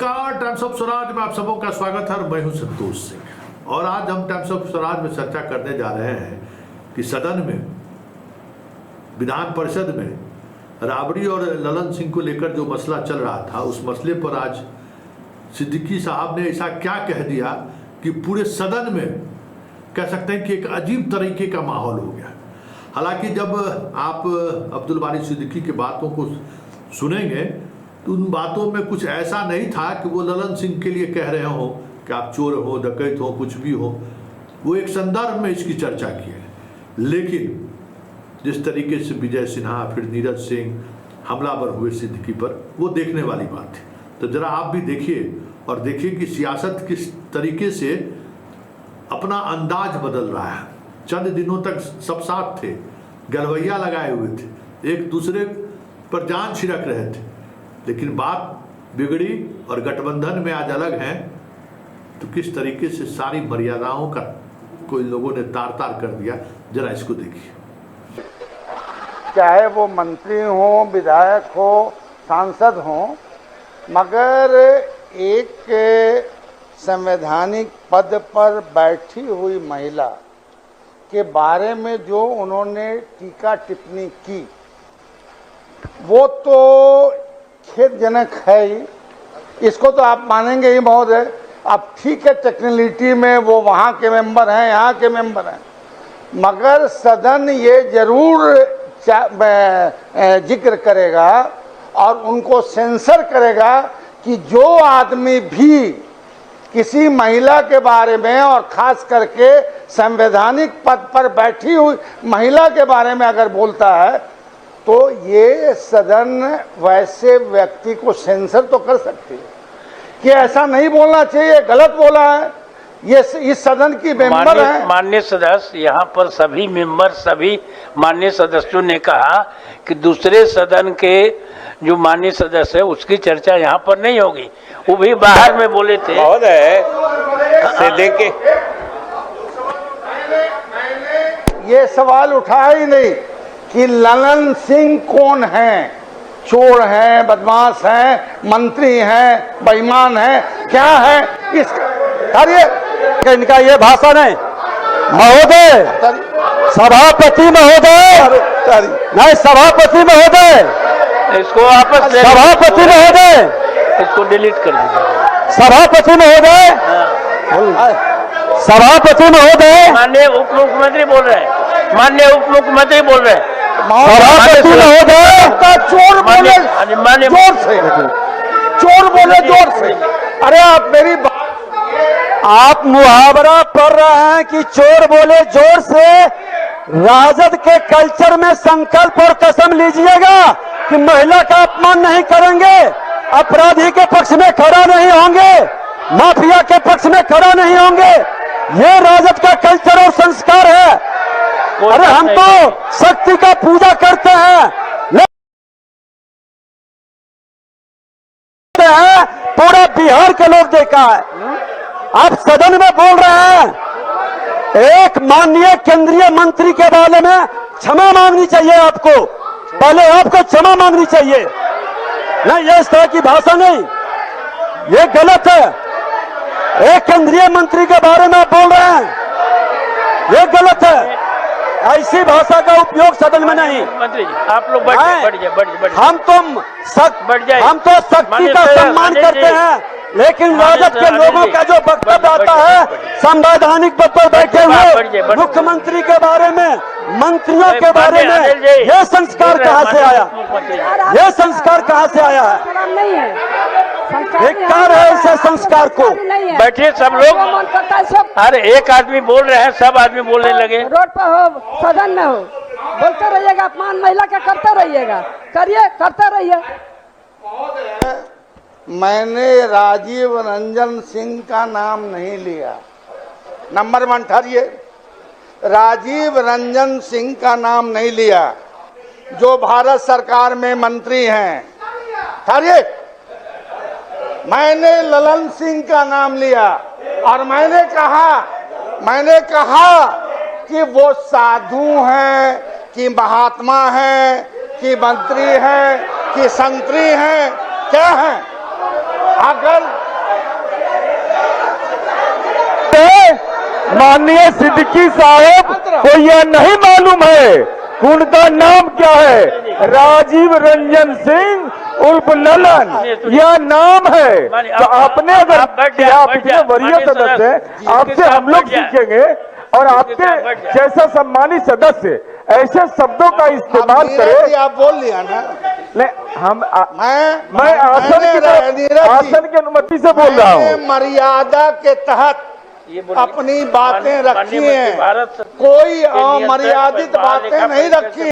नमस्कार, times of Swaraj में आप सबों का स्वागत है। मैं हूं संतोष सिंह और आज हम टाइम्स ऑफ स्वराज में चर्चा करने जा रहे हैं कि सदन में, विधान परिषद में राबड़ी और ललन सिंह को लेकर जो मसला चल रहा था, उस मसले पर आज सिद्दीकी साहब ने ऐसा क्या कह दिया कि पूरे सदन में कह सकते हैं कि एक अजीब तरीके का माहौल हो गया। हालांकि जब आप अब्दुल बारी सिद्दीकी की बातों को सुनेंगे तो उन बातों में कुछ ऐसा नहीं था कि वो ललन सिंह के लिए कह रहे हो कि आप चोर हो, डकैत हो, कुछ भी हो। वो एक संदर्भ में इसकी चर्चा की है। लेकिन जिस तरीके से विजय सिन्हा फिर नीरज सिंह हमलावर हुए सिद्दीकी पर, वो देखने वाली बात थी। तो जरा आप भी देखिए और देखिए कि सियासत किस तरीके से अपना अंदाज बदल रहा है। चंद दिनों तक सब साथ थे, गलवैया लगाए हुए थे, एक दूसरे पर जान छिड़क रहे थे, लेकिन बात बिगड़ी और गठबंधन में आज अलग हैं। तो किस तरीके से सारी मर्यादाओं का कोई लोगों ने तार तार कर दिया, जरा इसको देखिए। चाहे वो मंत्री हो, विधायक हो, सांसद हो, मगर एक संवैधानिक पद पर बैठी हुई महिला के बारे में जो उन्होंने टीका टिप्पणी की, वो तो खेदजनक है ही। इसको तो आप मानेंगे ही महोदय। अब ठीक है, टेक्निकलिटी में वो वहाँ के मेंबर हैं, यहाँ के मेंबर हैं, मगर सदन ये जरूर जिक्र करेगा और उनको सेंसर करेगा कि जो आदमी भी किसी महिला के बारे में और खास करके संवैधानिक पद पर बैठी हुई महिला के बारे में अगर बोलता है तो ये सदन वैसे व्यक्ति को सेंसर तो कर सकती है कि ऐसा नहीं बोलना चाहिए, गलत बोला है। ये इस सदन की मेंबर है। माननीय सदस्य, यहाँ पर सभी मेंबर, सभी माननीय सदस्यों ने कहा कि दूसरे सदन के जो माननीय सदस्य है उसकी चर्चा यहाँ पर नहीं होगी। वो भी बाहर में बोले थे। सिद्दीकी ये सवाल उठाया ही नहीं कि ललन सिंह कौन हैं, चोर हैं, बदमाश हैं, मंत्री हैं, बेईमान हैं, क्या है इनका ये भाषण है। महोदय, सभापति महोदय, नहीं सभापति महोदय, इसको आपस में सभापति महोदय, इसको डिलीट कर दीजिए। सभापति महोदय, सभापति महोदय, माननीय उप मुख्यमंत्री बोल रहे हैं, माननीय उप मुख्यमंत्री बोल रहे हैं। सभापति महोदय, चोर बोले जोर से, चोर बोले जोर से। अरे आप मुहावरा पढ़ रहे हैं कि चोर बोले जोर से। राजद के कल्चर में संकल्प और कसम लीजिएगा कि महिला का अपमान नहीं करेंगे, अपराधी के पक्ष में खड़ा नहीं होंगे, माफिया के पक्ष में खड़ा नहीं होंगे। ये राजद का कल्चर और संस्कार है। अरे हम तो शक्ति का पूजा करते हैं, पूरा बिहार के लोग देखा है। आप सदन में बोल रहे हैं। एक माननीय केंद्रीय मंत्री के बारे में क्षमा मांगनी चाहिए आपको, पहले आपको क्षमा मांगनी चाहिए। नहीं, ये इस तरह की भाषा नहीं, ये गलत है। एक केंद्रीय मंत्री के बारे में आप बोल रहे हैं, ये गलत है। ऐसी भाषा का उपयोग सदन में नहीं। मंत्री जी, आप लोग बढ़ जाइए। हम तो शक्ति का सम्मान करते हैं, लेकिन राजद के लोगों का जो वक्तव्य आता है संवैधानिक पद पर बैठे हुए मुख्यमंत्री के बारे में, मंत्रियों के बारे में, ये संस्कार कहाँ से आया? ये संस्कार कहाँ से आया है? धिक्कार है ऐसे संस्कार को। बैठिए सब लोग। अरे एक आदमी बोल रहे हैं, सब आदमी बोलने लगे। रोड पर हो, सदन में हो, बोलते रहिएगा, अपमान महिला का करते रहिएगा, करिए, करते रहिए। मैंने राजीव रंजन सिंह का नाम नहीं लिया। नंबर 1 ठहरिए, राजीव रंजन सिंह का नाम नहीं लिया, जो भारत सरकार में मंत्री हैं। ठहरिए, मैंने ललन सिंह का नाम लिया और मैंने कहा कि वो साधु हैं कि महात्मा हैं कि मंत्री हैं कि संतरी हैं, क्या हैं? अगर माननीय सिद्दीकी साहब को यह नहीं मालूम है कि उनका नाम क्या है, राजीव रंजन सिंह उर्फ ललन, यह नाम है। तो आपने अगर आप इतने वरीय सदस्य हैं, आपसे हम लोग सीखेंगे और आपके जैसा सम्मानित सदस्य ऐसे शब्दों का इस्तेमाल करे। आप बोल लिया ना, मैं आसन की अनुमति से बोल रहा हूँ। मर्यादा के तहत अपनी बातें रखी हैं, कोई अमर्यादित बातें नहीं रखी।